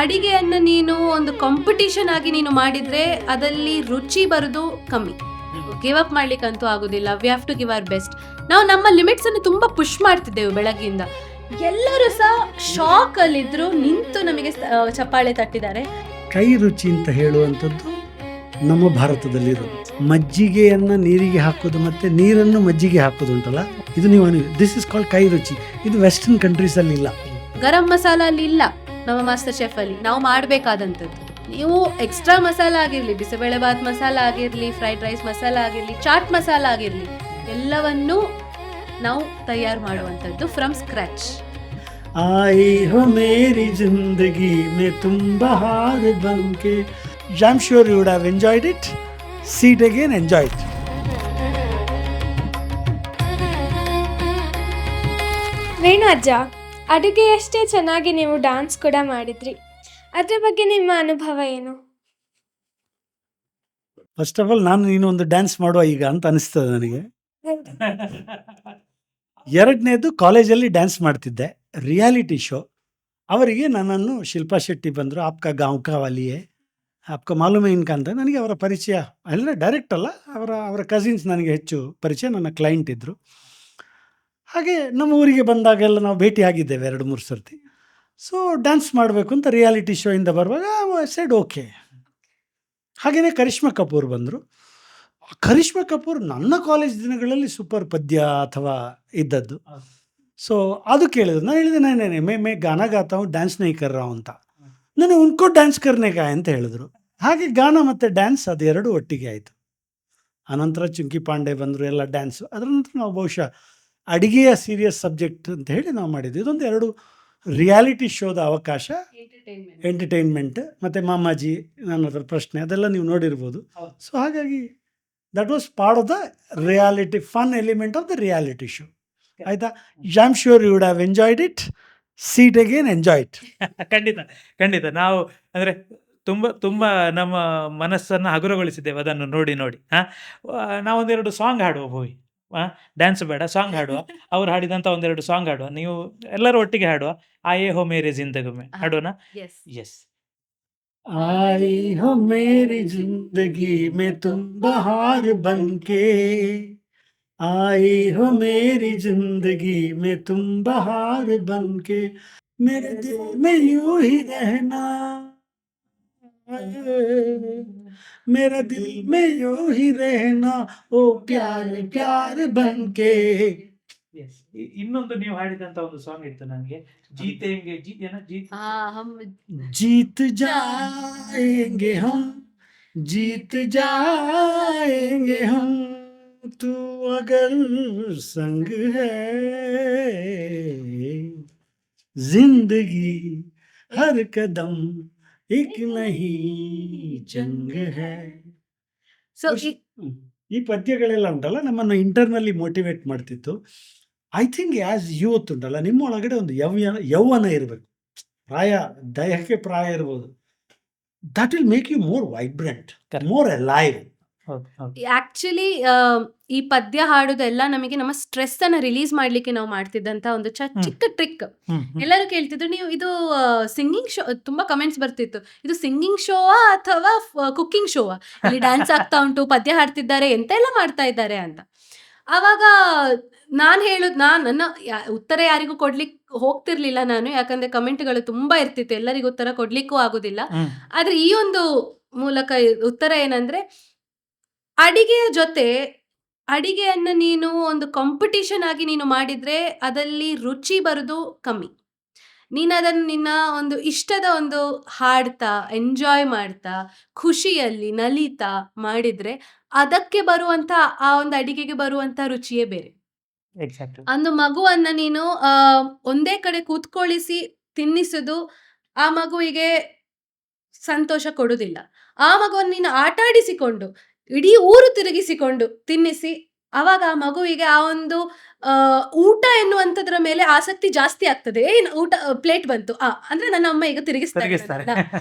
ಅಡಿಗೆಯನ್ನು ನೀನು ಒಂದು ಕಾಂಪಿಟಿಷನ್ ಆಗಿ ನೀನು ಮಾಡಿದ್ರೆ ಅದಲ್ಲಿ ರುಚಿ ಬರೋದು ಕಮ್ಮಿ. ಗಿವ್ ಅಪ್ ಮಾಡ್ಲಿಕ್ಕಂತೂ ಆಗುದಿಲ್ಲ. We have to give our best. ನಾವು ನಮ್ಮ ಲಿಮಿಟ್ಸ್ ಅನ್ನು ತುಂಬಾ ಪುಷ್ ಮಾಡ್ತಿದ್ದೆವು ಬೆಳಗ್ಗೆಯಿಂದ. ಎಲ್ಲರೂ ಸಹ ಶಾಕ್ ಅಲ್ಲಿದ್ರು, ನಿಂತು ನಮಗೆ ಚಪ್ಪಾಳೆ ತಟ್ಟಿದ್ದಾರೆ. ಕೈ ರುಚಿ ಅಂತ ಹೇಳುವಂಥದ್ದು ನಮ್ಮ ಭಾರತದಲ್ಲಿರೋದು. ಮಜ್ಜಿಗೆಯನ್ನು ನೀರಿಗೆ ಹಾಕೋದು ಮತ್ತು ನೀರನ್ನು ಮಜ್ಜಿಗೆ ಹಾಕೋದು ಉಂಟಲ್ಲ, ಇದು ನೀವು ದಿಸ್ ಇಸ್ ಕಾಲ್ಡ್ ಕೈ ರುಚಿ. ಇದು ವೆಸ್ಟರ್ನ್ ಕಂಟ್ರೀಸಲ್ಲಿ ಇಲ್ಲ. ಗರಂ ಮಸಾಲ ಅಲ್ಲಿ ಇಲ್ಲ ನಮ್ಮ ಮಾಸ್ಟರ್ ಶೆಫ್ ಅಲ್ಲಿ. ನಾವು ಮಾಡಬೇಕಾದಂಥದ್ದು ನೀವು ಎಕ್ಸ್ಟ್ರಾ ಮಸಾಲ ಆಗಿರಲಿ, ಬಿಸಿಬೇಳೆ ಬಾತ್ ಮಸಾಲ ಆಗಿರಲಿ, ಫ್ರೈಡ್ ರೈಸ್ ಮಸಾಲ ಆಗಿರಲಿ, ಚಾಟ್ ಮಸಾಲ ಆಗಿರಲಿ, ಎಲ್ಲವನ್ನೂ ನಾವು ತಯಾರು ಮಾಡುವಂಥದ್ದು ಫ್ರಮ್ ಸ್ಕ್ರ್ಯಾಚ್. आई हो मेरी जिंदगी में तुम बहार बनके. I'm sure you would have enjoyed it. See it again, enjoy it. Venu ಅಜ್ಜ, ಅಡುಗೆಯಷ್ಟೇ ಚೆನ್ನಾಗಿ ನೀವು ಡಾನ್ಸ್ ಕೂಡ ಮಾಡಿದ್ರಿ. ಅದ್ರ ಬಗ್ಗೆ ನಿಮ್ಮ ಅನುಭವ ಏನು? ಫಸ್ಟ್ ಆಫ್ ಆಲ್ ನಾನು ನೀನು ಒಂದು ಡ್ಯಾನ್ಸ್ ಮಾಡುವ ಈಗ ಅಂತ ಅನಿಸ್ತದೆ ನನಗೆ. ಎರಡನೇದು, ಕಾಲೇಜಲ್ಲಿ ಡ್ಯಾನ್ಸ್ ಮಾಡ್ತಿದ್ದೆ, ರಿಯಾಲಿಟಿ ಶೋ. ಅವರಿಗೆ ನನ್ನನ್ನು ಶಿಲ್ಪಾ ಶೆಟ್ಟಿ ಬಂದರು, ಆಪ್ಕಾ ಗಾಂವ್ ಕಾ ವಾಲಿಯೇ, ಆಪ್ಕಾ ಮಾಲೂಮ್ ಹೈ ಇನ್ಕಾ ಅಂತ. ನನಗೆ ಅವರ ಪರಿಚಯ ಎಲ್ಲ ಡೈರೆಕ್ಟ್ ಅಲ್ಲ, ಅವರ ಕಸಿನ್ಸ್ ನನಗೆ ಹೆಚ್ಚು ಪರಿಚಯ, ನನ್ನ ಕ್ಲೈಂಟ್ ಇದ್ದರು. ಹಾಗೆ ನಮ್ಮ ಊರಿಗೆ ಬಂದಾಗೆಲ್ಲ ನಾವು ಭೇಟಿಯಾಗಿದ್ದೇವೆ 2-3 ಸರ್ತಿ. ಸೊ ಡ್ಯಾನ್ಸ್ ಮಾಡಬೇಕು ಅಂತ ರಿಯಾಲಿಟಿ ಶೋ ಇಂದ ಬರುವಾಗ ಸೆಡ್ ಓಕೆ. ಹಾಗೆಯೇ ಕರಿಷ್ಮಾ ಕಪೂರ್ ಬಂದರು. ಕರಿಷ್ಮಾ ಕಪೂರ್ ನನ್ನ ಕಾಲೇಜ್ ದಿನಗಳಲ್ಲಿ ಸೂಪರ್ ಪದ್ಯ ಅಥವಾ ಇದ್ದದ್ದು. ಸೊ ಅದು ಕೇಳಿದ್ರು. ನಾನು ಹೇಳಿದೆ ನೇ ಮೇ ಗಾನ ಗಾತಾ ಹೂँ, ಡ್ಯಾನ್ಸ್ ನೈ ಕರ್ ರहा ಹೂँ ಅಂತ. ನಾನು ಉನ್ಕೋ ಡ್ಯಾನ್ಸ್ ಕರ್ನೆ ಕಾ ಅಂತ ಹೇಳಿದ್ರು. ಹಾಗೆ ಗಾನ ಮತ್ತು ಡ್ಯಾನ್ಸ್ ಅದು ಎರಡು ಒಟ್ಟಿಗೆ ಆಯಿತು. ಅನಂತರ ಚುಂಕಿ ಪಾಂಡೆ ಬಂದರು, ಎಲ್ಲ ಡ್ಯಾನ್ಸು. ಅದರ ನಂತರ ನಾವು ಬಹುಶಃ ಅಡಿಗೆಯ ಸೀರಿಯಸ್ ಸಬ್ಜೆಕ್ಟ್ ಅಂತ ಹೇಳಿ ನಾವು ಮಾಡಿದ್ವಿ. ಇದೊಂದು 2 ರಿಯಾಲಿಟಿ ಶೋದ ಅವಕಾಶ, ಎಂಟರ್ಟೈನ್ಮೆಂಟ್ ಮತ್ತು ಮಾಮಾಜಿ ನನ್ನ ಹತ್ರ ಪ್ರಶ್ನೆ ಅದೆಲ್ಲ ನೀವು ನೋಡಿರ್ಬೋದು. ಸೊ ಹಾಗಾಗಿ that was part of the reality, fun element of the reality show. ಆಯಿತಾ? I am sure you would have enjoyed it. See it again, enjoy it. ಖಂಡಿತ ನಾವು ಅಂದರೆ ತುಂಬ ನಮ್ಮ ಮನಸ್ಸನ್ನು ಹಗುರಗೊಳಿಸಿದ್ದೇವೆ ಅದನ್ನು ನೋಡಿ. ನಾವೊಂದೆರಡು ಸಾಂಗ್ ಹಾಡುವ ಭೂವಿ. ಡ್ಯಾನ್ಸ್ ಬೇಡ, ಸಾಂಗ್ ಹಾಡುವ. ಅವ್ರು ಹಾಡಿದಂಥ 1-2 ಸಾಂಗ್ ಹಾಡುವ. ನೀವು ಎಲ್ಲರೂ ಒಟ್ಟಿಗೆ ಹಾಡುವ. ಆಯೇ ಹೋ ಮೇರೆ ಜಿಂದಗಿ ಮೇ ಹಾಡೋಣ. ಎಸ್. आई हो मेरी जिंदगी में तुम बहार बनके, आई हो मेरी जिंदगी में तुम बहार बनके, मेरे दिल में यूं ही रहना, मेरा दिल में यूं ही रहना, ओ प्यार प्यार बनके. ಇನ್ನೊಂದು ನೀವು ಹಾಡಿದಂತ ಒಂದು ಸಾಂಗ್ ಇತ್ತು ನನಗೆ, ಜೀತೆಂಗೆ जीत जाएंगे हम, जीत जाएंगे हम, तू अगर संग है, जिंदगी हर कदम एक नहीं जंग है. ಸೊ ಈ ಪದ್ಯಗಳೆಲ್ಲ ಉಂಟಲ್ಲ, ನಮ್ಮನ್ನು ಇಂಟರ್ನಲ್ಲಿ ಮೋಟಿವೇಟ್ ಮಾಡ್ತಿತ್ತು. ಐ ಥಿಂಕ್ ಆ್ಯಸ್ ಯೂತ್ ಉಂಟಲ್ಲ, ನಿಮ್ಮ ಒಳಗಡೆ ಒಂದು ಯೌವನ ಇರಬೇಕು. ದೇಹಕ್ಕೆ ಪ್ರಾಯ ಇರ್ಬೋದು. That will make you more vibrant, more alive. Actually ಈ ಪದ್ಯ ಹಾಡೋದೆಲ್ಲ ನಮಗೆ ನಮ್ಮ ಸ್ಟ್ರೆಸ್ ಅನ್ನ ರಿಲೀಸ್ ಮಾಡ್ಲಿಕ್ಕೆ ನಾವು ಮಾಡ್ತಿದ್ದಂತ ಒಂದು ಚಿಕ್ಕ ಟ್ರಿಕ್. ಎಲ್ಲರೂ ಕೇಳ್ತಿದ್ರು, ನೀವು ಇದು ಸಿಂಗಿಂಗ್ ಶೋ, ತುಂಬಾ ಕಮೆಂಟ್ಸ್ ಬರ್ತಿತ್ತು, ಇದು ಸಿಂಗಿಂಗ್ ಶೋವಾ ಅಥವಾ ಕುಕ್ಕಿಂಗ್ ಶೋವಾ, ಇಲ್ಲಿ ಡ್ಯಾನ್ಸ್ ಆಗ್ತಾ ಉಂಟು, ಪದ್ಯ ಹಾಡ್ತಿದ್ದಾರೆ, ಎಂತೆಲ್ಲ ಮಾಡ್ತಾ ಇದ್ದಾರೆ ಅಂತ. ಆವಾಗ ನಾನು ಹೇಳುದು, ನನ್ನ ಉತ್ತರ ಯಾರಿಗೂ ಕೊಡ್ಲಿಕ್ಕೆ ಹೋಗ್ತಿರ್ಲಿಲ್ಲ ನಾನು, ಯಾಕಂದ್ರೆ ಕಮೆಂಟ್ಗಳು ತುಂಬಾ ಇರ್ತಿತ್ತು, ಎಲ್ಲರಿಗೂ ಉತ್ತರ ಕೊಡ್ಲಿಕ್ಕೂ ಆಗುದಿಲ್ಲ. ಆದ್ರೆ ಈ ಒಂದು ಮೂಲಕ ಉತ್ತರ ಏನಂದ್ರೆ, ಅಡಿಗೆಯ ಜೊತೆ ಅಡಿಗೆಯನ್ನು ನೀನು ಒಂದು ಕಾಂಪಿಟಿಷನ್ ಆಗಿ ನೀನು ಮಾಡಿದ್ರೆ ಅದಲ್ಲಿ ರುಚಿ ಬರೋದು ಕಮ್ಮಿ. ನೀನು ಅದನ್ನು ನಿನ್ನ ಒಂದು ಇಷ್ಟದ ಒಂದು ಹಾಡ್ತಾ, ಎಂಜಾಯ್ ಮಾಡ್ತಾ, ಖುಷಿಯಲ್ಲಿ ನಲಿತಾ ಮಾಡಿದ್ರೆ ಅದಕ್ಕೆ ಬರುವಂತ ಆ ಒಂದು ಅಡಿಗೆಗೆ ಬರುವಂತ ರುಚಿಯೇ ಬೇರೆ. ಒಂದು ಮಗುವನ್ನ ನೀನು ಒಂದೇ ಕಡೆ ಕೂತ್ಕೊಳ್ಳಿಸಿ ತಿನ್ನಿಸುದು ಆ ಮಗುವಿಗೆ ಸಂತೋಷ ಕೊಡುದಿಲ್ಲ. ಆ ಮಗುವನ್ನು ನೀನು ಆಟಾಡಿಸಿಕೊಂಡು ಇಡೀ ಊರು ತಿರುಗಿಸಿಕೊಂಡು ತಿನ್ನಿಸಿ, ಅವಾಗ ಆ ಮಗುವಿಗೆ ಆ ಒಂದು ಊಟ ಎನ್ನುವಂಥದ್ರ ಮೇಲೆ ಆಸಕ್ತಿ ಜಾಸ್ತಿ ಆಗ್ತದೆ. ಊಟ ಪ್ಲೇಟ್ ಬಂತು ಅಂದ್ರೆ ನನ್ನ ಅಮ್ಮ ಈಗ ತಿರುಗಿಸ್ತಾರೆ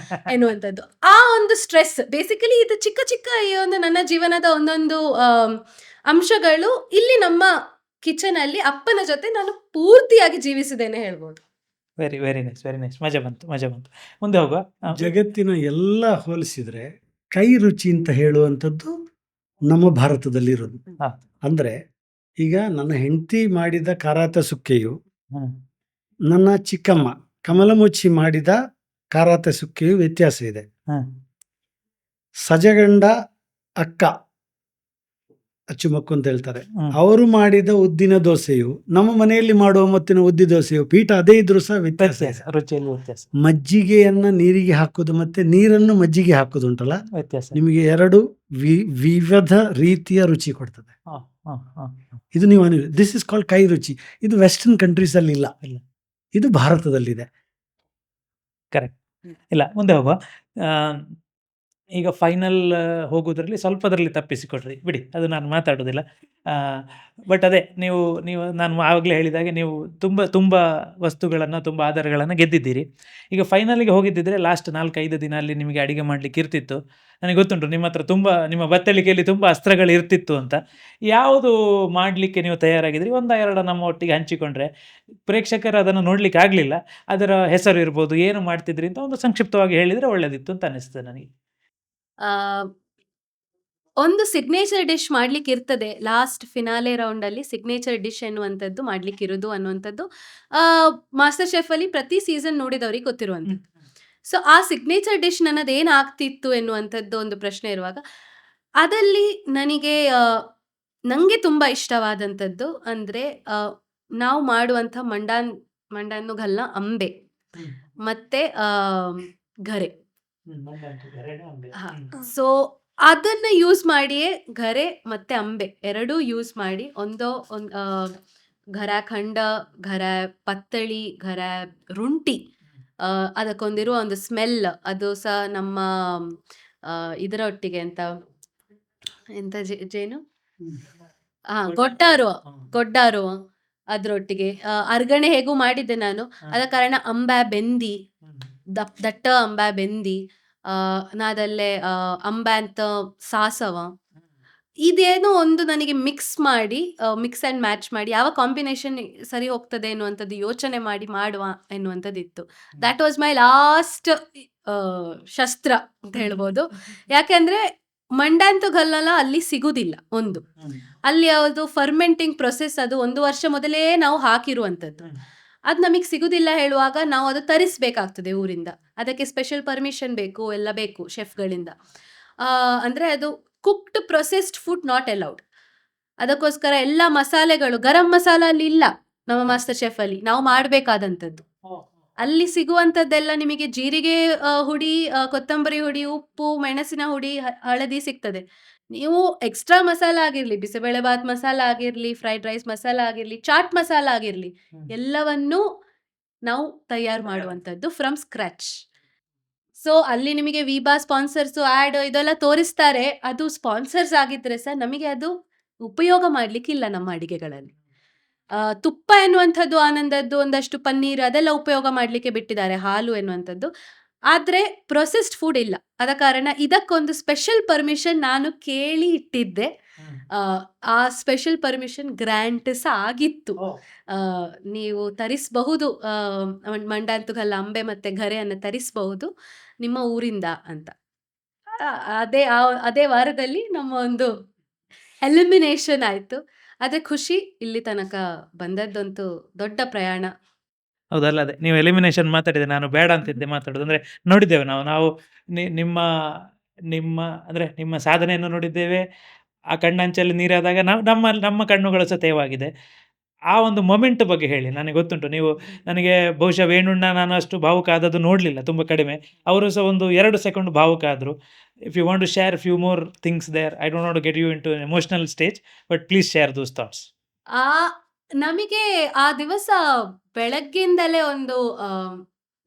ಎನ್ನುವಂಥದ್ದು, ಆ ಒಂದು ಸ್ಟ್ರೆಸ್. ಬೇಸಿಕಲಿ ಇದು ಚಿಕ್ಕ ಚಿಕ್ಕ ಈ ಒಂದು ನನ್ನ ಜೀವನದ ಒಂದೊಂದು ಅಂಶಗಳು ಇಲ್ಲಿ ನಮ್ಮ ಕಿಚನ್ ಅಲ್ಲಿ ಅಪ್ಪನ ಜೊತೆ ನಾನು ಪೂರ್ತಿಯಾಗಿ ಜೀವಿಸಿದ್ದೇನೆ ಹೇಳ್ಬೋದು. Very very nice very nice. ಮಜಾ ಬಂತು ಮಜಾ ಬಂತು. ಮುಂದೆ ಹೋಗುವ. ಜಗತ್ತಿನ ಎಲ್ಲ ಹೋಲಿಸಿದ್ರೆ ಕೈ ರುಚಿ ಅಂತ ಹೇಳುವಂಥದ್ದು ನಮ್ಮ ಭಾರತದಲ್ಲಿರೋದು. ಹಾ. ಅಂದ್ರೆ ಈಗ ನನ್ನ ಹೆಂಡತಿ ಮಾಡಿದ ಖಾರಾತ ಸುಕ್ಕೆಯು, ಹ್ಮ್. ನನ್ನ ಚಿಕ್ಕಮ್ಮ ಕಮಲಮುಚ್ಚಿ ಮಾಡಿದ ಖಾರಾತ ಸುಕ್ಕೆಯು ವ್ಯತ್ಯಾಸ ಇದೆ. ಹ್ಮ್. ಸಜಗಂಡ ಅಕ್ಕ ಅಚ್ಚುಮಕ್ಕು ಅಂತ ಹೇಳ್ತಾರೆ, ಹ್ಮ್. ಅವರು ಮಾಡಿದ ಉದ್ದಿನ ದೋಸೆಯು ನಮ್ಮ ಮನೆಯಲ್ಲಿ ಮಾಡುವ ಮತ್ತಿನ ಉದ್ದಿ ದೋಸೆಯು ಪೀಠ ಅದೇ ಇದ್ರೂ ಸಹ ವ್ಯತ್ಯಾಸ ವ್ಯತ್ಯಾಸ, ಇದೆ. ರುಚಿಯಲ್ಲಿ ವ್ಯತ್ಯಾಸ ಮಜ್ಜಿಗೆಯನ್ನ ನೀರಿಗೆ ಹಾಕೋದು ಮತ್ತೆ ನೀರನ್ನು ಮಜ್ಜಿಗೆ ಹಾಕೋದು ಉಂಟಲ್ಲ, ವ್ಯತ್ಯಾಸ. ನಿಮಗೆ ಎರಡು ವಿವಿಧ ರೀತಿಯ ರುಚಿ ಕೊಡ್ತದೆ. ಹಾ, ಹಾ, ಹಾ. ಇದು ನೀವು ದಿಸ್ ಇಸ್ ಕಾಲ್ಡ್ ಕೈ ರುಚಿ. ಇದು ವೆಸ್ಟರ್ನ್ ಕಂಟ್ರೀಸ್ ಅಲ್ಲಿ ಇಲ್ಲ, ಇಲ್ಲ. ಇದು ಭಾರತದಲ್ಲಿದೆ. ಕರೆಕ್ಟ್. ಇಲ್ಲ, ಮುಂದೆ ಹೋಗುವ. ಆ, ಈಗ ಫೈನಲ್ ಹೋಗೋದ್ರಲ್ಲಿ ಸ್ವಲ್ಪದ್ರಲ್ಲಿ ತಪ್ಪಿಸಿಕೊಡ್ರಿ ಬಿಡಿ, ಅದು ನಾನು ಮಾತಾಡೋದಿಲ್ಲ. ಬಟ್ ಅದೇ ನೀವು ನೀವು ನಾನು ಆವಾಗಲೇ ಹೇಳಿದಾಗೆ ನೀವು ತುಂಬ ತುಂಬ ವಸ್ತುಗಳನ್ನು, ತುಂಬ ಆಧಾರಗಳನ್ನು ಗೆದ್ದಿದ್ದೀರಿ. ಈಗ ಫೈನಲಿಗೆ ಹೋಗಿದ್ದಿದ್ರೆ ಲಾಸ್ಟ್ 4-5 ದಿನ ಅಲ್ಲಿ ನಿಮಗೆ ಅಡಿಗೆ ಮಾಡಲಿಕ್ಕೆ ಇರ್ತಿತ್ತು. ನನಗೆ ಗೊತ್ತುಂಟು ನಿಮ್ಮ ಹತ್ರ ತುಂಬ, ನಿಮ್ಮ ಬತ್ತಳಿಕೆಯಲ್ಲಿ ತುಂಬ ಅಸ್ತ್ರಗಳು ಇರ್ತಿತ್ತು ಅಂತ. ಯಾವುದು ಮಾಡಲಿಕ್ಕೆ ನೀವು ತಯಾರಾಗಿದ್ರಿ? 1-2 ನಮ್ಮ ಒಟ್ಟಿಗೆ ಹಂಚಿಕೊಂಡ್ರೆ ಪ್ರೇಕ್ಷಕರು ಅದನ್ನು ನೋಡಲಿಕ್ಕೆ ಆಗಲಿಲ್ಲ, ಅದರ ಹೆಸರು ಇರ್ಬೋದು, ಏನು ಮಾಡ್ತಿದ್ರಿ ಅಂತ ಒಂದು ಸಂಕ್ಷಿಪ್ತವಾಗಿ ಹೇಳಿದರೆ ಒಳ್ಳೆದಿತ್ತು ಅಂತ ಅನಿಸ್ತದೆ ನನಗೆ. ಆ, ಒಂದು ಸಿಗ್ನೇಚರ್ ಡಿಶ್ ಮಾಡ್ಲಿಕ್ಕೆ ಇರ್ತದೆ. ಲಾಸ್ಟ್ ಫಿನಾಲೆ ರೌಂಡ್ ಅಲ್ಲಿ ಸಿಗ್ನೇಚರ್ ಡಿಶ್ ಎನ್ನುವಂಥದ್ದು ಮಾಡ್ಲಿಕ್ಕೆ ಇರೋದು ಅನ್ನುವಂಥದ್ದು ಮಾಸ್ಟರ್ ಶೆಫ್ ಅಲ್ಲಿ ಪ್ರತಿ ಸೀಸನ್ ನೋಡಿದವ್ರಿಗೆ ಗೊತ್ತಿರುವಂಥದ್ದು. ಸೊ ಆ ಸಿಗ್ನೇಚರ್ ಡಿಶ್ ನನ್ನದು ಏನಾಗ್ತಿತ್ತು ಎನ್ನುವಂಥದ್ದು ಒಂದು ಪ್ರಶ್ನೆ ಇರುವಾಗ, ಅದಲ್ಲಿ ನನಗೆ ತುಂಬ ಇಷ್ಟವಾದಂಥದ್ದು ಅಂದರೆ ನಾವು ಮಾಡುವಂಥ ಮಂಡಾನು ಗಲ್ಲ ಅಂಬೆ ಮತ್ತೆ ಗರೆ. ಸೊ ಅದನ್ನ ಯೂಸ್ ಮಾಡಿಯೇ ಗರೆ ಮತ್ತೆ ಅಂಬೆ ಎರಡೂ ಯೂಸ್ ಮಾಡಿ ಒಂದು ಘರ ಖಂಡ, ಘರ ಪತ್ತಳಿ, ಘರ ರುಂಟಿ, ಅದಕ್ಕೊಂದಿರುವ ಒಂದು ಸ್ಮೆಲ್, ಅದು ಸಹ ನಮ್ಮ ಇದರ ಒಟ್ಟಿಗೆ ಎಂತ ಜೇನು ಗೊಡ್ಡಾರು ಅದ್ರೊಟ್ಟಿಗೆ ಅರ್ಗಣೆ ಹೇಗೂ ಮಾಡಿದ್ದೆ ನಾನು. ಆದ ಕಾರಣ ಅಂಬ ಬೆಂದಿ, ದಟ್ಟ ಅಂಬ ಬೆಂದಿ, ನಾದಲ್ಲೇ ಅಂಬ ಅಂತ ಸಾಸವ, ಇದೇನೋ ಒಂದು ನನಗೆ ಮಿಕ್ಸ್ ಆ್ಯಂಡ್ ಮ್ಯಾಚ್ ಮಾಡಿ ಯಾವ ಕಾಂಬಿನೇಷನ್ ಸರಿ ಹೋಗ್ತದೆ ಎನ್ನುವಂಥದ್ದು ಯೋಚನೆ ಮಾಡಿ ಮಾಡುವ ಎನ್ನುವಂಥದ್ದಿತ್ತು. ದ್ಯಾಟ್ ವಾಸ್ ಮೈ ಲಾಸ್ಟ್ ಶಸ್ತ್ರ ಅಂತ ಹೇಳ್ಬೋದು. ಯಾಕೆಂದ್ರೆ ಮಂಡಾಂತು ಗಲ್ಲಲ ಅಲ್ಲಿ ಸಿಗುದಿಲ್ಲ. ಒಂದು ಅಲ್ಲಿ ಯಾವುದು ಫರ್ಮೆಂಟಿಂಗ್ ಪ್ರೊಸೆಸ್, ಅದು 1 ವರ್ಷ ಮೊದಲೇ ನಾವು ಹಾಕಿರುವಂಥದ್ದು, ಅದು ನಮಗೆ ಸಿಗುದಿಲ್ಲ ಹೇಳುವಾಗ ನಾವು ಅದು ತರಿಸ್ಬೇಕಾಗ್ತದೆ ಊರಿಂದ. ಅದಕ್ಕೆ ಸ್ಪೆಷಲ್ ಪರ್ಮಿಷನ್ ಬೇಕು, ಎಲ್ಲ ಬೇಕು ಶೆಫ್ಗಳಿಂದ. ಅಂದರೆ ಅದು cooked processed food not allowed. ಅದಕ್ಕೋಸ್ಕರ ಎಲ್ಲ ಮಸಾಲೆಗಳು, ಗರಂ ಮಸಾಲ ಅಲ್ಲಿ ಇಲ್ಲ ನಮ್ಮ ಮಾಸ್ಟರ್ ಶೆಫ್ ಅಲ್ಲಿ, ನಾವು ಮಾಡಬೇಕಾದಂಥದ್ದು. ಅಲ್ಲಿ ಸಿಗುವಂಥದ್ದೆಲ್ಲ ನಿಮಗೆ ಜೀರಿಗೆ ಹುಡಿ, ಕೊತ್ತಂಬರಿ ಹುಡಿ, ಉಪ್ಪು, ಮೆಣಸಿನ ಹುಡಿ, ಹಳದಿ ಸಿಗ್ತದೆ. ನೀವು ಎಕ್ಸ್ಟ್ರಾ ಮಸಾಲ ಆಗಿರ್ಲಿ, ಬಿಸಿಬೇಳೆಬಾತ್ ಮಸಾಲ ಆಗಿರ್ಲಿ, ಫ್ರೈಡ್ ರೈಸ್ ಮಸಾಲ ಆಗಿರ್ಲಿ, ಚಾಟ್ ಮಸಾಲ ಆಗಿರ್ಲಿ, ಎಲ್ಲವನ್ನೂ ನಾವು ತಯಾರು ಮಾಡುವಂಥದ್ದು ಫ್ರಮ್ ಸ್ಕ್ರಾಚ್. ಸೊ ಅಲ್ಲಿ ನಿಮಗೆ ವಿಬಾ ಸ್ಪಾನ್ಸರ್ಸು ಆ್ಯಡ್ ಇದೆಲ್ಲ ತೋರಿಸ್ತಾರೆ. ಅದು ಸ್ಪಾನ್ಸರ್ಸ್ ಆಗಿದ್ರೆ ಸಹ ನಮಗೆ ಅದು ಉಪಯೋಗ ಮಾಡ್ಲಿಕ್ಕಿಲ್ಲ ನಮ್ಮ ಅಡಿಗೆಗಳಲ್ಲಿ. ತುಪ್ಪ ಎನ್ನುವಂಥದ್ದು ಆನಂದದ್ದು, ಒಂದಷ್ಟು ಪನ್ನೀರ್ ಅದೆಲ್ಲ ಉಪಯೋಗ ಮಾಡಲಿಕ್ಕೆ ಬಿಟ್ಟಿದ್ದಾರೆ, ಹಾಲು ಎನ್ನುವಂಥದ್ದು. ಆದರೆ ಪ್ರೊಸೆಸ್ಡ್ ಫುಡ್ ಇಲ್ಲ. ಆದ ಕಾರಣ ಇದಕ್ಕೊಂದು ಸ್ಪೆಷಲ್ ಪರ್ಮಿಷನ್ ನಾನು ಕೇಳಿ ಇಟ್ಟಿದ್ದೆ. ಆ ಸ್ಪೆಷಲ್ ಪರ್ಮಿಷನ್ ಗ್ರ್ಯಾಂಟ್ ಸಹ ಆಗಿತ್ತು. ನೀವು ತರಿಸಬಹುದು, ಮಂಡಾಂತುಗಲ್ಲ ಅಂಬೆ ಮತ್ತೆ ಗರೆಯನ್ನು ತರಿಸಬಹುದು ನಿಮ್ಮ ಊರಿಂದ ಅಂತ. ಅದೇ ವಾರದಲ್ಲಿ ನಮ್ಮ ಒಂದು ಎಲಿಮಿನೇಷನ್ ಆಯಿತು. ಅದೇ ಖುಷಿ. ಇಲ್ಲಿ ತನಕ ಬಂದದ್ದಂತೂ ದೊಡ್ಡ ಪ್ರಯಾಣ. ಹೌದಲ್ಲ, ಅದೇ ನೀವು ಎಲಿಮಿನೇಷನ್ ಮಾತಾಡಿದೆ, ನಾನು ಬೇಡ ಅಂತಿದ್ದೆ ಮಾತಾಡೋದು. ಅಂದರೆ ನೋಡಿದ್ದೇವೆ ನಾವು ನಿಮ್ಮ ನಿಮ್ಮ ಅಂದರೆ ನಿಮ್ಮ ಸಾಧನೆಯನ್ನು ನೋಡಿದ್ದೇವೆ. ಆ ಕಣ್ಣಂಚಲ್ಲಿ ನೀರಾದಾಗ ನಮ್ಮ ಕಣ್ಣುಗಳು ಸಹ ತೇವಾಗಿದೆ. ಆ ಒಂದು ಮೊಮೆಂಟ್ ಬಗ್ಗೆ ಹೇಳಿ. ನನಗೆ ಗೊತ್ತುಂಟು ನೀವು, ನನಗೆ ಬಹುಶಃ ವೇಣುಣ್ಣ ನಾನು ಅಷ್ಟು ಭಾವುಕ ಆದದ್ದು ನೋಡಲಿಲ್ಲ, ತುಂಬ ಕಡಿಮೆ. ಅವರು ಸಹ ಒಂದು 2 ಸೆಕೆಂಡ್ ಭಾವುಕ ಆದರು. If you want to share few more things there, I don't want to get you into emotional stage, but please share those thoughts. ನಮಗೆ ಆ ದಿವಸ ಬೆಳಗ್ಗಿಂದಲೇ ಒಂದು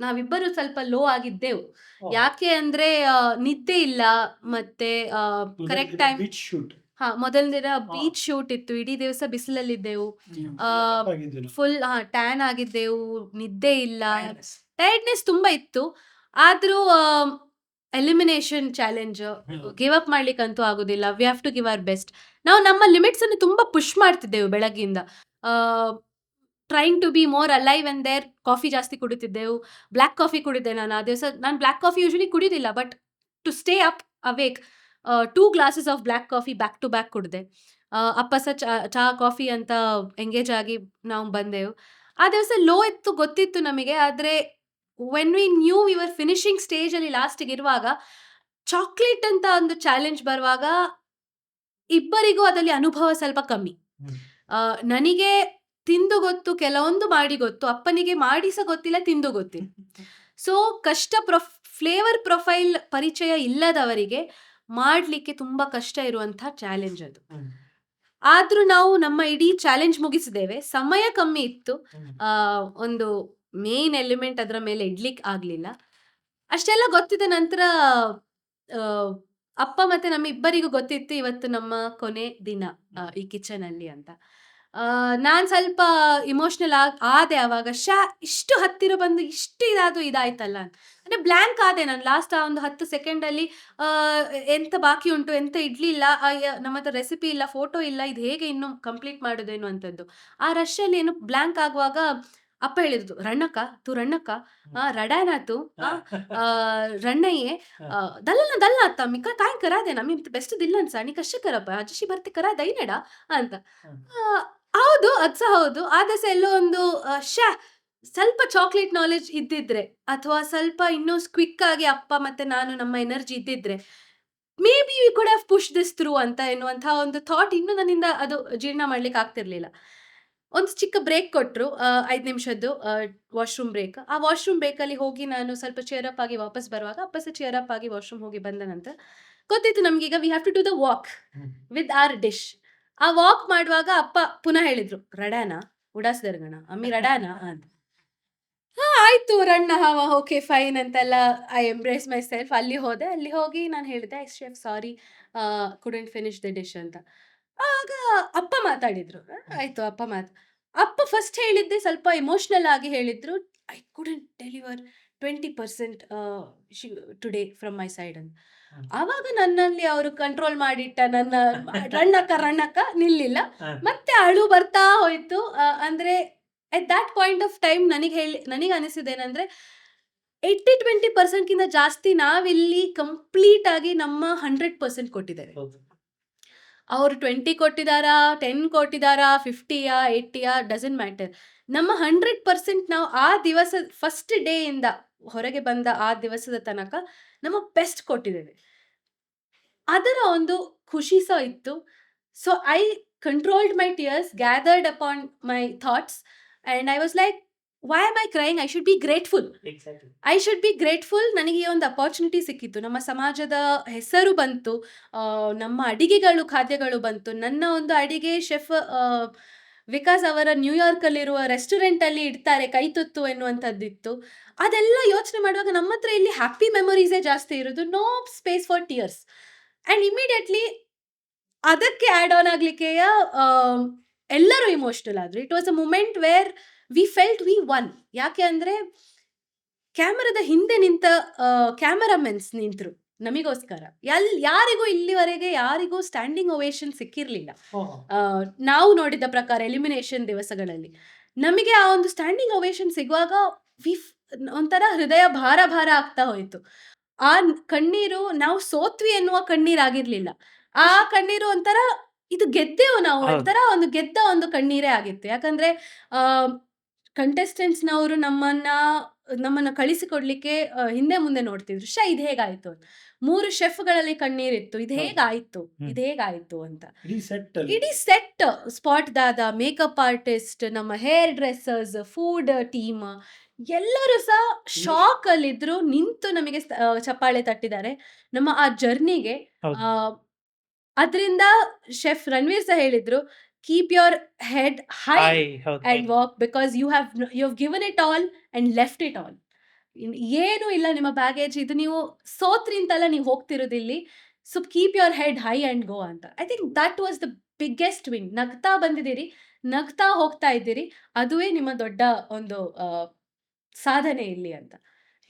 ನಾವಿಬ್ಬರು ಸ್ವಲ್ಪ ಲೋ ಆಗಿದ್ದೆವು. ಯಾಕೆ ಅಂದ್ರೆ ನಿದ್ದೆ ಇಲ್ಲ, ಮತ್ತೆ ಕರೆಕ್ಟ್ ಟೈಮ್. ಮೊದಲನೇ ದಿನ ಬೀಚ್ ಶೂಟ್ ಇತ್ತು, ಇಡೀ ದಿವಸ ಬಿಸಿಲಲ್ಲಿದ್ದೆವು, ಫುಲ್ ಟ್ಯಾನ್ ಆಗಿದ್ದೆವು, ನಿದ್ದೆ ಇಲ್ಲ, ಟೈರ್ಡ್ನೆಸ್ ತುಂಬಾ ಇತ್ತು. ಆದ್ರೂ ಎಲಿಮಿನೇಷನ್ ಚಾಲೆಂಜ್, ಗಿವ್ ಅಪ್ ಮಾಡ್ಲಿಕ್ಕಂತೂ ಆಗುದಿಲ್ಲ. We have to give our best. ನಾವು ನಮ್ಮ ಲಿಮಿಟ್ಸ್ ಅನ್ನು ತುಂಬಾ ಪುಷ್ ಮಾಡ್ತಿದ್ದೆವು ಬೆಳಗ್ಗಿಂದ. Trying to be more alive and there coffee ಜಾಸ್ತಿ ಕುಡಿತಿದ್ದೆವು. ಬ್ಲ್ಯಾಕ್ ಕಾಫಿ ಕುಡಿದ್ದೆ ನಾನು ಆ ದಿವಸ. ನಾನು ಬ್ಲ್ಯಾಕ್ ಕಾಫಿ ಯೂಶಲಿ ಕುಡಿಯೋದಿಲ್ಲ, but to stay up awake 2 glasses of black coffee back to back ಕುಡಿದೆ. ಅಪ್ಪ ಸಹ ಚಹಾ ಕಾಫಿ ಅಂತ ಎಂಗೇಜ್ ಆಗಿ ನಾವು ಬಂದೆವು. ಆ ದಿವಸ ಲೋ ಇತ್ತು ಗೊತ್ತಿತ್ತು ನಮಗೆ. ಆದರೆ when we new we were finishing ಸ್ಟೇಜಲ್ಲಿ ಲಾಸ್ಟಿಗೆ ಇರುವಾಗ ಚಾಕ್ಲೇಟ್ ಅಂತ ಒಂದು ಚಾಲೆಂಜ್ ಬರುವಾಗ ಇಬ್ಬರಿಗೂ ಅದರಲ್ಲಿ ಅನುಭವ ಸ್ವಲ್ಪ ಕಮ್ಮಿ. ನನಗೆ ತಿಂದು ಗೊತ್ತು, ಕೆಲವೊಂದು ಮಾಡಿ ಗೊತ್ತು, ಅಪ್ಪನಿಗೆ ಮಾಡಿ ಸಹ ಗೊತ್ತಿಲ್ಲ, ತಿಂದು ಗೊತ್ತಿಲ್ಲ. ಸೊ ಫ್ಲೇವರ್ ಪ್ರೊಫೈಲ್ ಪರಿಚಯ ಇಲ್ಲದವರಿಗೆ ಮಾಡಲಿಕ್ಕೆ ತುಂಬಾ ಕಷ್ಟ ಇರುವಂಥ ಚಾಲೆಂಜ್ ಅದು. ಆದ್ರೂ ನಾವು ನಮ್ಮ ಇಡೀ ಚಾಲೆಂಜ್ ಮುಗಿಸಿದ್ದೇವೆ. ಸಮಯ ಕಮ್ಮಿ ಇತ್ತು. ಒಂದು ಮೇನ್ ಎಲಿಮೆಂಟ್ ಅದರ ಮೇಲೆ ಇಡ್ಲಿಕ್ಕೆ ಆಗ್ಲಿಲ್ಲ. ಅಷ್ಟೆಲ್ಲ ಗೊತ್ತಿದ್ದ ನಂತರ ಅಪ್ಪ ಮತ್ತೆ ನಮ್ಮ ಇಬ್ಬರಿಗೂ ಗೊತ್ತಿತ್ತು ಇವತ್ತು ನಮ್ಮ ಕೊನೆ ದಿನ ಈ ಕಿಚನ್ ಅಲ್ಲಿ ಅಂತ. ನಾನ್ ಸ್ವಲ್ಪ ಇಮೋಷನಲ್ ಆದೆ ಅವಾಗ. ಇಷ್ಟು ಹತ್ತಿರ ಬಂದು ಇಷ್ಟು ಇದಾಯ್ತಲ್ಲ ಅಂತ. ಅಂದ್ರೆ ಬ್ಲ್ಯಾಂಕ್ ಆದೆ ನಾನು ಲಾಸ್ಟ್ ಒಂದು 10 ಸೆಕೆಂಡ್ ಅಲ್ಲಿ. ಎಂತ ಬಾಕಿ ಉಂಟು, ಎಂತ ಇಡ್ಲಿಲ್ಲ, ನಮ್ಮ ಹತ್ರ ರೆಸಿಪಿ ಇಲ್ಲ, ಫೋಟೋ ಇಲ್ಲ, ಇದು ಹೇಗೆ ಇನ್ನು ಕಂಪ್ಲೀಟ್ ಮಾಡೋದೇನು ಅಂತದ್ದು. ಆ ರಶ್ ಅಲ್ಲಿ ಏನು ಬ್ಲ್ಯಾಂಕ್ ಆಗುವಾಗ ಅಪ್ಪ ಹೇಳಿದ್ರು, ರಣ್ಣಕ್ಕ ತು ರಣ್ಣಕ್ಕ ರಡಾನಾ ತು ರಣ್ಣಯ್ಯೆ ದಲ್ಲ ಅತ್ತ ಮಿಕ್ಕ ಕಾಯ್ ಕರಾದೆ ನಮ್ಮಿ ಬೆಸ್ಟ್ ದಿಲ್ಲ ಅನ್ಸ ನೀ ಕಷ್ಟ ಕರಪ್ಪ ಅಜ್ಜಿ ಬರ್ತಿ ಕರ ದೈನಡ ಅಂತ. ಹೌದು, ಅದ್ ಸಹ ಹೌದು. ಆದಸ ಎಲ್ಲೋ ಒಂದು ಸ್ವಲ್ಪ ಚಾಕ್ಲೇಟ್ ನಾಲೆಜ್ ಇದ್ದಿದ್ರೆ, ಅಥವಾ ಸ್ವಲ್ಪ ಇನ್ನೂ ಕ್ವಿಕ್ ಆಗಿ ಅಪ್ಪ ಮತ್ತೆ ನಾನು ನಮ್ಮ ಎನರ್ಜಿ ಇದ್ದಿದ್ರೆ, may be we could have push this through ಅಂತ ಎನ್ನುವಂತಹ ಒಂದು ಥಾಟ್ ಇನ್ನು ನನ್ನಿಂದ ಅದು ಜೀರ್ಣ ಮಾಡ್ಲಿಕ್ಕೆ ಆಗ್ತಿರ್ಲಿಲ್ಲ. ಒಂದು ಚಿಕ್ಕ ಬ್ರೇಕ್ ಕೊಟ್ರು, 5 ನಿಮಿಷದ್ದು ವಾಶ್ರೂಮ್ ಬ್ರೇಕ್. ಆ ವಾಶ್ರೂಮ್ ಬ್ರೇಕಲ್ಲಿ ಹೋಗಿ ನಾನು ಸ್ವಲ್ಪ ಚೇರಪ್ ಆಗಿ ವಾಪಸ್ ಬರುವಾಗ ಅಪ್ಪ ಸಹ ಚೇರಪ್ ಆಗಿ ವಾಶ್ರೂಮ್ ಹೋಗಿ ಬಂದ ನಂತರ ಗೊತ್ತಿತ್ತು ನಮ್ಗೀಗ we have to do the walk with our dish. ಆ ವಾಕ್ ಮಾಡುವಾಗ ಅಪ್ಪ ಪುನಃ ಹೇಳಿದ್ರು, ರಡಾನಾ ಉಡಾಸ್ದರ್ಗಣ ಅಮ್ಮಿ ರಡಾನಾ ಅಂತ. ಆಯ್ತು ರಣ್ಣ ಹಾವ ಓಕೆ ಫೈನ್ ಅಂತೆಲ್ಲ ಐ ಎಂಬ್ರೇಸ್ ಮೈ ಸೆಲ್ಫ್. ಅಲ್ಲಿ ಹೋದೆ, ಅಲ್ಲಿ ಹೋಗಿ ನಾನು ಹೇಳಿದೆ chef sorry couldn't finish the dish ಅಂತ. ಆಗ ಅಪ್ಪ ಮಾತಾಡಿದ್ರು. ಆಯ್ತು ಅಪ್ಪ ಫಸ್ಟ್ ಹೇಳಿದ್ದೆ ಸ್ವಲ್ಪ ಎಮೋಷನಲ್ ಆಗಿ ಹೇಳಿದ್ರು, I couldn't deliver 20% today from my side ಅಂತ. ಆವಾಗ ನನ್ನಲ್ಲಿ ಅವರು ಕಂಟ್ರೋಲ್ ಮಾಡಿಟ್ಟ ನನ್ನ ರಣ್ಣಕ್ಕ ನಿಲ್ಲಿಲ್ಲ, ಮತ್ತೆ ಅಳು ಬರ್ತಾ ಹೋಯ್ತು. ಅಂದ್ರೆ ಎಟ್ ದ್ಯಾಟ್ ಪಾಯಿಂಟ್ ಆಫ್ ಟೈಮ್ ನನಗೆ ಅನಿಸಿದೇನೆಂದ್ರೆ 80-20% ಕಿಂತ ಜಾಸ್ತಿ ನಾವಿಲ್ಲಿ ಕಂಪ್ಲೀಟ್ ಆಗಿ ನಮ್ಮ 100% ಕೊಟ್ಟಿದ್ದೇವೆ. ಅವರು 20 ಕೊಟ್ಟಿದಾರಾ, 10 ಕೊಟ್ಟಿದಾರಾ, 50ಯಾ 80ಯಾ ಡಸಂಟ್ ಮ್ಯಾಟರ್. ನಮ್ಮ 100% ನಾವು ಆ ದಿವಸ ಫಸ್ಟ್ ಡೇ ಇಂದ ಹೊರಗೆ ಬಂದ ಆ ದಿವಸದ ತನಕ ನಮ್ಮ ಬೆಸ್ಟ್ ಕೊಟ್ಟಿದ್ದೇವೆ. ಅದರ ಒಂದು ಖುಷಿ ಸಹ ಇತ್ತು. So I controlled my tears, gathered upon my thoughts, and I was like, why am I crying? I should be grateful. ನನಗೆ ಈ ಒಂದು ಅಪಾರ್ಚುನಿಟಿ ಸಿಕ್ಕಿತ್ತು. ನಮ್ಮ ಸಮಾಜದ ಹೆಸರು ಬಂತು, ನಮ್ಮ ಖಾದ್ಯಗಳು ಬಂತು. ನನ್ನ ಒಂದು ಅಡಿಗೆ ಶೆಫ್ ವಿಕಾಸ್ ಅವರ ನ್ಯೂಯಾರ್ಕಲ್ಲಿರುವ ರೆಸ್ಟೋರೆಂಟಲ್ಲಿ ಇಡ್ತಾರೆ ಕೈತುತ್ತು ಎನ್ನುವಂಥದ್ದಿತ್ತು. ಅದೆಲ್ಲ ಯೋಚನೆ ಮಾಡುವಾಗ ನಮ್ಮ ಹತ್ರ ಇಲ್ಲಿ ಹ್ಯಾಪಿ ಮೆಮೊರೀಸೇ ಜಾಸ್ತಿ ಇರೋದು, no space for tears. And immediately ಅದಕ್ಕೆ ಆ್ಯಡ್ ಆನ್ ಆಗಲಿಕ್ಕೆಯ ಎಲ್ಲರೂ ಇಮೋಷ್ನಲ್ ಆದರು. It was a moment where we felt we won. ಯಾಕೆ ಅಂದರೆ ಕ್ಯಾಮರಾದ ಹಿಂದೆ ನಿಂತ ಕ್ಯಾಮರಾಮೆನ್ಸ್ ನಿಂತರು ನಮಗೋಸ್ಕರ. ಯಾರಿಗೂ ಇಲ್ಲಿವರೆಗೆ ಯಾರಿಗೂ ಸ್ಟ್ಯಾಂಡಿಂಗ್ ಓವೇಷನ್ ಸಿಕ್ಕಿರಲಿಲ್ಲ. ನಾವು ನೋಡಿದ ಪ್ರಕಾರ ಎಲಿಮಿನೇಷನ್ ದಿವಸಗಳಲ್ಲಿ ನಮಗೆ ಆ ಒಂದು ಸ್ಟ್ಯಾಂಡಿಂಗ್ ಓವೇಷನ್ ಸಿಗುವಾಗ ಒಂಥರ ಹೃದಯ ಭಾರ ಆಗ್ತಾ ಹೋಯಿತು. ಆ ಕಣ್ಣೀರು ನಾವು ಸೋತ್ವಿ ಎನ್ನುವ ಕಣ್ಣೀರಾಗಿರ್ಲಿಲ್ಲ. ಆ ಕಣ್ಣೀರು ಒಂಥರ ಇದು ಗೆದ್ದೆವು ನಾವು ಒಂಥರ ಒಂದು ಗೆದ್ದ ಒಂದು ಕಣ್ಣೀರೇ ಆಗಿತ್ತು. ಯಾಕಂದ್ರೆ ಕಂಟೆಸ್ಟೆಂಟ್ಸ್ನವರು ನಮ್ಮನ್ನ ಕಳಿಸಿಕೊಡ್ಲಿಕ್ಕೆ ಹಿಂದೆ ಮುಂದೆ ನೋಡ್ತಿದ್ರು, ಇದು ಹೇಗಾಯ್ತು ಅಂತ. 3 ಶೆಫ್ಗಳಲ್ಲಿ ಕಣ್ಣೀರಿತ್ತು, ಇದು ಹೇಗಾಯ್ತು ಅಂತ. ಇಡೀ ಸೆಟ್, ಸ್ಪಾಟ್ ದಾದ, ಮೇಕಪ್ ಆರ್ಟಿಸ್ಟ್, ನಮ್ಮ ಹೇರ್ ಡ್ರೆಸ್ಸರ್ಸ್, ಫುಡ್ ಟೀಮ್ ಎಲ್ಲರೂ ಸಹ ಶಾಕ್ ಅಲ್ಲಿದ್ರು. ನಿಂತು ನಮಗೆ ಚಪ್ಪಾಳೆ ತಟ್ಟಿದ್ದಾರೆ ನಮ್ಮ ಆ ಜರ್ನಿಗೆ. ಅದರಿಂದ ಶೆಫ್ ರಣವೀರ್ ಸಹ ಹೇಳಿದ್ರು, keep your head high and walk, because you have given it all and left it all. ಏನೂ ಇಲ್ಲ ನಿಮ್ಮ ಬ್ಯಾಗೇಜ್, ಇದು ನೀವು ಸೋತ್ರಿ ಅಂತಲ್ಲ ನೀವು ಹೋಗ್ತಿರೋದಿಲ್ಲಿ. So keep your head high and go ಅಂತ. I think that was the biggest win. ನಗ್ತಾ ಬಂದಿದ್ದೀರಿ, ನಗ್ತಾ ಹೋಗ್ತಾ ಇದ್ದೀರಿ, ಅದುವೇ ನಿಮ್ಮ ದೊಡ್ಡ ಒಂದು ಸಾಧನೆ ಇಲ್ಲಿ ಅಂತ.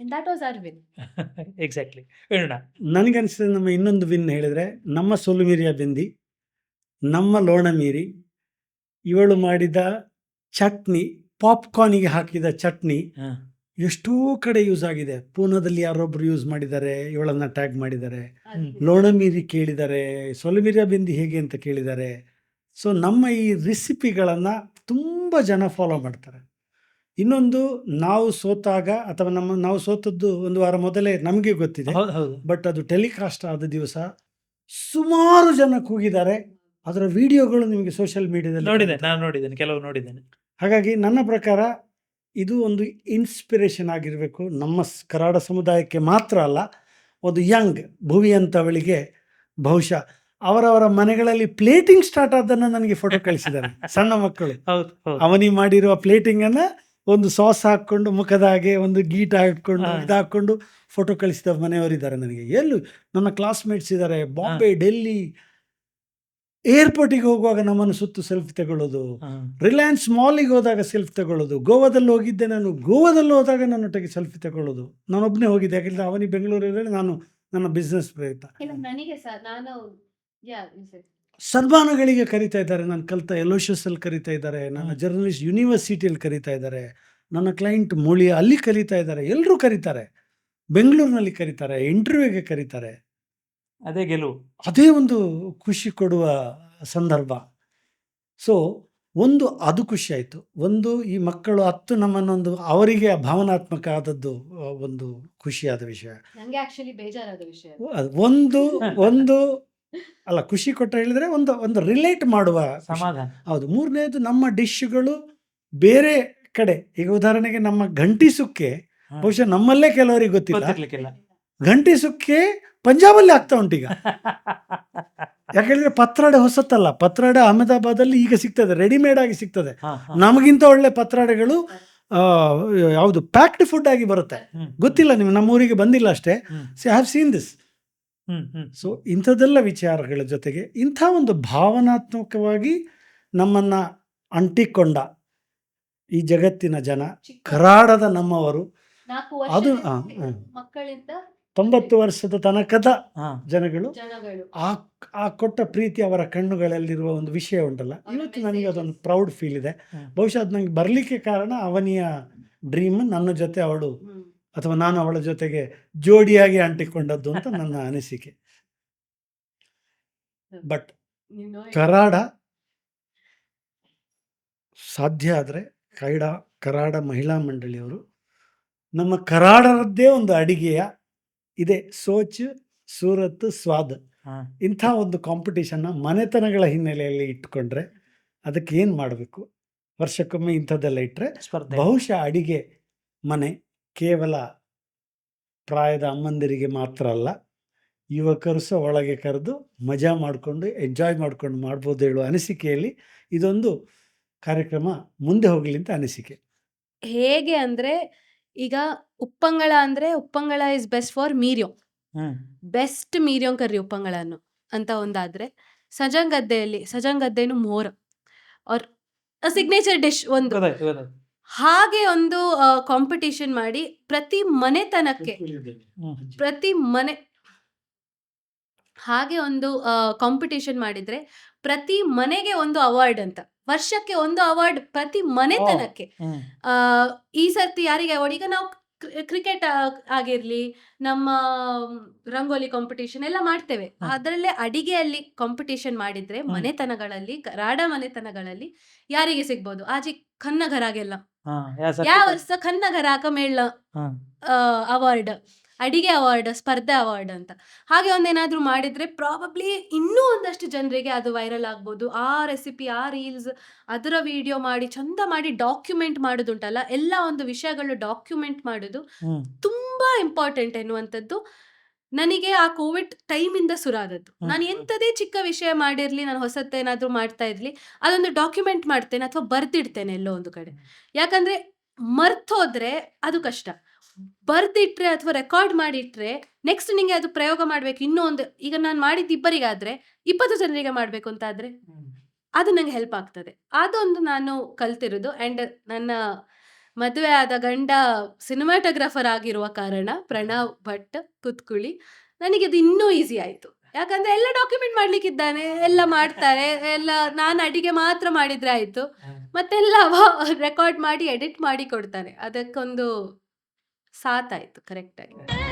And that was our win. Exactly. ನನಗನ್ಸಿದ ನಮ್ಮ ಇನ್ನೊಂದು ವಿನ್ ಹೇಳಿದ್ರೆ, ನಮ್ಮ ಸೊಲುಮೀರಿಯ ಬೆಂದಿ, ನಮ್ಮ ಲೋಣ ಮೀರಿ, ಇವಳು ಮಾಡಿದ ಚಟ್ನಿ ಪಾಪ್ಕಾರ್ನಿಗೆ ಹಾಕಿದ ಚಟ್ನಿ ಹ. ಎಷ್ಟೋ ಕಡೆ ಯೂಸ್ ಆಗಿದೆ. ಪೂನಾದಲ್ಲಿ ಯಾರೊಬ್ರು ಯೂಸ್ ಮಾಡಿದ್ದಾರೆ, ಇವಳನ್ನ ಟ್ಯಾಗ್ ಮಾಡಿದ್ದಾರೆ. ಹ್ಮ್. ಲೋಣಮೀರಿ ಕೇಳಿದ್ದಾರೆ, ಸೊಲುಮಿರಿಯ ಬಿಂದಿ ಹೇಗೆ ಅಂತ ಕೇಳಿದ್ದಾರೆ. ಸೊ ನಮ್ಮ ಈ ರೆಸಿಪಿಗಳನ್ನು ತುಂಬ ಜನ ಫಾಲೋ ಮಾಡ್ತಾರೆ. ಇನ್ನೊಂದು, ನಾವು ಸೋತಾಗ ಅಥವಾ ನಾವು ಸೋತದ್ದು ಒಂದು ವಾರ ಮೊದಲೇ ನಮಗೆ ಗೊತ್ತಿದೆ. ಹೌದು ಹೌದು. ಬಟ್ ಅದು ಟೆಲಿಕಾಸ್ಟ್ ಆದ ದಿವಸ ಸುಮಾರು ಜನ ಕೂಗಿದ್ದಾರೆ. ಅದರ ವಿಡಿಯೋಗಳು ನಿಮಗೆ ಸೋಷಿಯಲ್ ಮೀಡಿಯಾದಲ್ಲಿ ನೋಡಿದ್ದೇನೆ, ನಾನು ನೋಡಿದ್ದೇನೆ, ಕೆಲವು ನೋಡಿದ್ದೇನೆ. ಹಾಗಾಗಿ ನನ್ನ ಪ್ರಕಾರ ಇದು ಒಂದು ಇನ್ಸ್ಪಿರೇಷನ್ ಆಗಿರಬೇಕು. ನಮ್ಮ ಕರಾಡ ಸಮುದಾಯಕ್ಕೆ ಮಾತ್ರ ಅಲ್ಲ, ಒಂದು ಯಂಗ್ ಭುವಿ ಅಂತವಳಿಗೆ ಬಹುಶಃ ಅವರವರ ಮನೆಗಳಲ್ಲಿ ಪ್ಲೇಟಿಂಗ್ ಸ್ಟಾರ್ಟ್ ಆದನ್ನು ನನಗೆ ಫೋಟೋ ಕಳಿಸಿದ್ದಾರೆ ಸಣ್ಣ ಮಕ್ಕಳು. ಹೌದು ಹೌದು. ಅವನಿ ಮಾಡಿರುವ ಪ್ಲೇಟಿಂಗನ್ನು ಒಂದು ಸಾಸ್ ಹಾಕ್ಕೊಂಡು ಮುಖದ ಹಾಗೆ ಒಂದು ಗೀಟ್ ಹಾಕ್ಕೊಂಡು ಹಾ. ಇದು ಹಾಕ್ಕೊಂಡು ಫೋಟೋ ಕಳಿಸಿದ ಮನೆಯವರಿದ್ದಾರೆ ನನಗೆ. ಎಲ್ಲೂ ನನ್ನ ಕ್ಲಾಸ್ಮೇಟ್ಸ್ ಇದ್ದಾರೆ, ಬಾಂಬೆ, ಡೆಲ್ಲಿ. ಏರ್ಪೋರ್ಟಿಗೆ ಹೋಗುವಾಗ ನಮ್ಮನ್ನು ಸುತ್ತು ಸೆಲ್ಫಿ ತಗೊಳ್ಳೋದು, ಹ. ರಿಲಯನ್ಸ್ ಮಾಲಿಗೆ ಹೋದಾಗ ಸೆಲ್ಫಿ ತಗೊಳ್ಳೋದು, ಗೋವಾದಲ್ಲಿ ಹೋಗಿದ್ದೆ ನಾನು, ಗೋವಾದಲ್ಲಿ ಹೋದಾಗ ನನ್ನೊಟ್ಟಿಗೆ ಸೆಲ್ಫಿ ತಗೊಳ್ಳೋದು. ನಾನೊಬ್ಬನೇ ಹೋಗಿದ್ದೆ, ಯಾಕೆಂದರೆ ಅವನಿ ಬೆಂಗಳೂರಲ್ಲಿ, ನಾನು ನನ್ನ ಬಿಸ್ನೆಸ್ ಪ್ರಯುಕ್ತ. ಇಲ್ಲ ನನಗೆ ಸಹ ನಾನು ಸನ್ಮಾನಗಳಿಗೆ ಕರಿತಾ ಇದ್ದಾರೆ, ನಾನು ಕಲಿತ ಎಲೋಷಿಯಸ್ಸಲ್ಲಿ ಕರಿತಾ ಇದ್ದಾರೆ, ನನ್ನ ಜರ್ನಲಿಸ್ಟ್ ಯೂನಿವರ್ಸಿಟಿಯಲ್ಲಿ ಕರಿತಾ ಇದ್ದಾರೆ, ನನ್ನ ಕ್ಲೈಂಟ್ ಮೂಳಿ ಅಲ್ಲಿ ಕರೀತಾ ಇದ್ದಾರೆ, ಎಲ್ಲರೂ ಕರೀತಾರೆ, ಬೆಂಗಳೂರಿನಲ್ಲಿ ಕರೀತಾರೆ, ಇಂಟರ್ವ್ಯೂಗೆ ಕರೀತಾರೆ. ಅದೇ ಗೆಲುವು. ಅದೇ ಒಂದು ಖುಷಿ ಕೊಡುವ ಸಂದರ್ಭ. ಸೊ ಒಂದು ಅದು ಖುಷಿ ಆಯಿತು. ಒಂದು ಈ ಮಕ್ಕಳು 10 ನಮ್ಮನ್ನೊಂದು ಅವರಿಗೆ ಭಾವನಾತ್ಮಕ ಆದದ್ದು ಒಂದು ಖುಷಿಯಾದ ವಿಷಯ. ನಂಗೆ ಆಕ್ಚುಲಿ ಬೇಜಾರಾದ ವಿಷಯ ಅದು. ಅದು ಒಂದು ಅಲ್ಲ, ಖುಷಿ ಕೊಟ್ಟ ಹೇಳಿದ್ರೆ ಒಂದು ರಿಲೇಟ್ ಮಾಡುವ ಖುಷಿ. ಸಮಾಧಾನ. ಹೌದು. ಮೂರನೇದು, ನಮ್ಮ ಡಿಶ್ಗಳು ಬೇರೆ ಕಡೆ, ಈಗ ಉದಾಹರಣೆಗೆ ನಮ್ಮ ಗಂಟಿ ಸುಕ್ಕೆ ಹ. ಬಹುಶಃ ನಮ್ಮಲ್ಲೇ ಕೆಲವರಿಗೆ ಗೊತ್ತಿಲ್ಲ. ಗೊತ್ತಿರ್ಲಿಕ್ಕಿಲ್ಲ. ಗಂಟಿ ಸುಕ್ಕೆ ಪಂಜಾಬಲ್ಲಿ ಆಗ್ತಾ ಉಂಟೀಗ. ಯಾಕೆಂದ್ರೆ ಪತ್ರೊಡೆ ಹೊಸತಲ್ಲ, ಪತ್ರೊಡೆ ಅಹಮದಾಬಾದಲ್ಲಿ ಈಗ ಸಿಗ್ತದೆ, ರೆಡಿಮೇಡ್ ಆಗಿ ಸಿಗ್ತದೆ. ಹ, ಹ. ನಮಗಿಂತ ಒಳ್ಳೆ ಪತ್ರೊಡೆಗಳು ಯಾವುದು ಪ್ಯಾಕ್ಡ್ ಫುಡ್ ಆಗಿ ಬರುತ್ತೆ. ಹ್ಮ್. ಗೊತ್ತಿಲ್ಲ, ನೀವು ನಮ್ಮೂರಿಗೆ ಬಂದಿಲ್ಲ ಅಷ್ಟೇ. Hmm. See have seen this. Hmm. Hmm. So ಇಂಥದ್ದೆಲ್ಲ ವಿಚಾರಗಳ ಜೊತೆಗೆ ಇಂಥ ಒಂದು ಭಾವನಾತ್ಮಕವಾಗಿ ನಮ್ಮನ್ನು ಅಂಟಿಕೊಂಡ ಈ ಜಗತ್ತಿನ ಜನ, ಕರಾಡದ ನಮ್ಮವರು, 4 ಅದು ವರ್ಷದ ಮಕ್ಕಳಿಂದ 90 ವರ್ಷದ ತನಕದ ಹ. ಜನಗಳು, ಜನಗಳು ಆ ಕೊಟ್ಟ ಪ್ರೀತಿ ಅವರ ಕಣ್ಣುಗಳಲ್ಲಿರುವ ಒಂದು ವಿಷಯ ಉಂಟಲ್ಲ, ಇವತ್ತು ನನಗೆ ಅದೊಂದು ಪ್ರೌಡ್ ಫೀಲ್ ಇದೆ. ಹ್ಮ್. ಬಹುಶಃ ಅದು ನನಗೆ ಬರಲಿಕ್ಕೆ ಕಾರಣ ಅವನಿಯ ಡ್ರೀಮ್ ನನ್ನ ಜೊತೆ ಅವಳು ಅಥವಾ ನಾನು ಅವಳ ಜೊತೆಗೆ ಜೋಡಿಯಾಗಿ ಅಂಟಿಕೊಂಡದ್ದು ಅಂತ ನನ್ನ ಅನಿಸಿಕೆ. ಬಟ್ ಕರಾಡ ಸಾಧ್ಯ ಆದರೆ ಕರಾಡ ಮಹಿಳಾ ಮಂಡಳಿಯವರು ನಮ್ಮ ಕರಾಡರದ್ದೇ ಒಂದು ಅಡಿಗೆಯ ಇದೆ, ಸೋಚ್ ಸೂರತ್ ಸ್ವಾದ್, ಹ. ಇಂಥ ಒಂದು ಕಾಂಪಿಟೇಷನ್ನ ಮನೆತನಗಳ ಹಿನ್ನೆಲೆಯಲ್ಲಿ ಇಟ್ಕೊಂಡ್ರೆ ಅದಕ್ಕೆ ಏನು ಮಾಡಬೇಕು, ವರ್ಷಕ್ಕೊಮ್ಮೆ ಇಂಥದ್ದೆಲ್ಲ ಇಟ್ಟರೆ ಸ್ಪರ್ಧೆ. ಬಹುಶಃ ಅಡಿಗೆ ಮನೆ ಕೇವಲ ಪ್ರಾಯದ ಅಮ್ಮಂದಿರಿಗೆ ಮಾತ್ರ ಅಲ್ಲ, ಯುವಕರು ಸಹ ಒಳಗೆ ಕರೆದು ಮಜಾ ಮಾಡಿಕೊಂಡು ಎಂಜಾಯ್ ಮಾಡ್ಕೊಂಡು ಮಾಡ್ಬೋದು ಹೇಳುವ ಅನಿಸಿಕೆಯಲ್ಲಿ ಇದೊಂದು ಕಾರ್ಯಕ್ರಮ ಮುಂದೆ ಹೋಗಲಿ ಅಂತ ಅನಿಸಿಕೆ. ಹೇಗೆ ಅಂದ್ರೆ, ಈಗ ಉಪ್ಪಂಗಳ ಇಸ್ ಬೆಸ್ಟ್ ಫಾರ್ ಮೀರಿಯೋ, ಹ್ಮ್. ಬೆಸ್ಟ್ ಮೀರಿಯೋಂ ಕರ್ರಿ ಉಪ್ಪಂಗಳನ್ನು ಅಂತ ಒಂದಾದ್ರೆ, ಸಜಂಗದ್ದೇನು ಮೋರ್ ಆರ್ ಸಿಗ್ನೇಚರ್ ಡಿಶ್ ಒಂದು. ಗೊತ್ತಾಯ್ತು ಗೊತ್ತಾಯ್ತು. ಹಾಗೆ ಒಂದು ಕಾಂಪಿಟೇಷನ್ ಮಾಡಿ ಪ್ರತಿ ಮನೆತನಕ್ಕೆ, ಹ್ಮ್. ಪ್ರತಿ ಮನೆ ಹಾಗೆ ಒಂದು ಕಾಂಪಿಟೇಷನ್ ಮಾಡಿದ್ರೆ ಪ್ರತಿ ಮನೆಗೆ ಒಂದು ಅವಾರ್ಡ್ ಅಂತ, ವರ್ಷಕ್ಕೆ ಒಂದು ಅವಾರ್ಡ್ ಪ್ರತಿ ಮನೆತನಕ್ಕೆ. ಹ್ಮ್. ಈ ಸರ್ತಿ ಯಾರಿಗೆ ಅವಾರ್ಡ್, ಈಗ ನಾವು ಕ್ರಿಕೆಟ್ ಆಗಿರ್ಲಿ, ನಮ್ಮ ರಂಗೋಲಿ ಕಾಂಪಿಟೇಷನ್ ಎಲ್ಲ ಮಾಡ್ತೇವೆ, ಹ. ಅದರಲ್ಲೇ ಅಡಿಗೆಯಲ್ಲಿ ಕಾಂಪಿಟೇಷನ್ ಮಾಡಿದ್ರೆ ಹ್ಮ್. ಮನೆತನಗಳಲ್ಲಿ, ರಾಡ ಮನೆತನಗಳಲ್ಲಿ ಯಾರಿಗೆ ಸಿಗ್ಬೋದು, ಆಜಿ ಖನ್ನ ಘರಾಗೆಲ್ಲ ಹ. ಯಾ ಯಾವ ಸರ್ಟಿಫಿಕೇಟ್. ವರ್ಷ ಖನ್ನ ಘರಾಕ ಮೇಳ ಹ. ಅವಾರ್ಡ್, ಅಡಿಗೆ ಅವಾರ್ಡ್, ಸ್ಪರ್ಧೆ ಅವಾರ್ಡ್ ಅಂತ. ಹಾಗೆ ಒಂದೇನಾದ್ರೂ ಮಾಡಿದ್ರೆ ಪ್ರಾಬಬ್ಲಿ ಇನ್ನೂ ಒಂದಷ್ಟು ಜನರಿಗೆ ಅದು ವೈರಲ್ ಆಗ್ಬೋದು. ಆ ರೆಸಿಪಿ, ಆ ರೀಲ್ಸ್, ಅದರ ವಿಡಿಯೋ ಮಾಡಿ ಚಂದ ಮಾಡಿ ಡಾಕ್ಯುಮೆಂಟ್ ಮಾಡೋದುಂಟಲ್ಲ, ಎಲ್ಲ ಒಂದು ವಿಷಯಗಳು ಡಾಕ್ಯುಮೆಂಟ್ ಮಾಡೋದು ಹ್ಮ್. ತುಂಬಾ ಇಂಪಾರ್ಟೆಂಟ್ ಎನ್ನುವಂಥದ್ದು ನನಗೆ ಆ ಕೋವಿಡ್ ಟೈಮಿಂದ ಸುರಾದದ್ದು. ಹ್ಮ್. ನಾನು ಎಂಥದೇ ಚಿಕ್ಕ ವಿಷಯ ಮಾಡಿರ್ಲಿ, ನಾನು ಹೊಸತ್ತೇನಾದ್ರೂ ಮಾಡ್ತಾ ಇರ್ಲಿ, ಅದೊಂದು ಡಾಕ್ಯುಮೆಂಟ್ ಮಾಡ್ತೇನೆ ಅಥವಾ ಬರ್ದಿಡ್ತೇನೆ ಎಲ್ಲೋ ಒಂದು ಕಡೆ. ಯಾಕಂದ್ರೆ ಮರ್ತೋದ್ರೆ ಅದು ಕಷ್ಟ, ಬರ್ದಿಟ್ರೆ ಅಥವಾ ರೆಕಾರ್ಡ್ ಮಾಡಿಟ್ರೆ ನೆಕ್ಸ್ಟ್ ನಿಂಗೆ ಅದು ಪ್ರಯೋಗ ಮಾಡ್ಬೇಕು. ಇನ್ನೂ ಒಂದು, ಈಗ ನಾನು ಮಾಡಿದ್ದು ಇಬ್ಬರಿಗಾದ್ರೆ 20 ಜನರಿಗೆ ಮಾಡ್ಬೇಕು ಅಂತ ಆದ್ರೆ ಹ್ಮ್. ಅದು ನಂಗೆ ಹೆಲ್ಪ್ ಆಗ್ತದೆ. ಅದೊಂದು ನಾನು ಕಲ್ತಿರೋದು. ಅಂಡ್ ನನ್ನ ಮದುವೆ ಆದ ಗಂಡ ಸಿನಿಮಾಟೋಗ್ರಾಫರ್ ಆಗಿರುವ ಕಾರಣ, ಪ್ರಣವ್ ಭಟ್ ಕುತ್ಕುಳಿ, ನನಗೆ ಅದು ಇನ್ನೂ ಈಸಿ ಆಯಿತು. ಯಾಕಂದ್ರೆ ಎಲ್ಲ ಡಾಕ್ಯುಮೆಂಟ್ ಮಾಡ್ಲಿಕ್ಕಿದ್ದಾನೆ, ಎಲ್ಲ ಮಾಡ್ತಾರೆ, ಎಲ್ಲ ನಾನು ಅಡಿಗೆ ಮಾತ್ರ ಮಾಡಿದ್ರೆ ಆಯ್ತು, ಮತ್ತೆಲ್ಲ ರೆಕಾರ್ಡ್ ಮಾಡಿ ಎಡಿಟ್ ಮಾಡಿ ಕೊಡ್ತಾನೆ. ಅದಕ್ಕೊಂದು ಸಾಥಾಯ್ತು ಕರೆಕ್ಟಾಗಿ.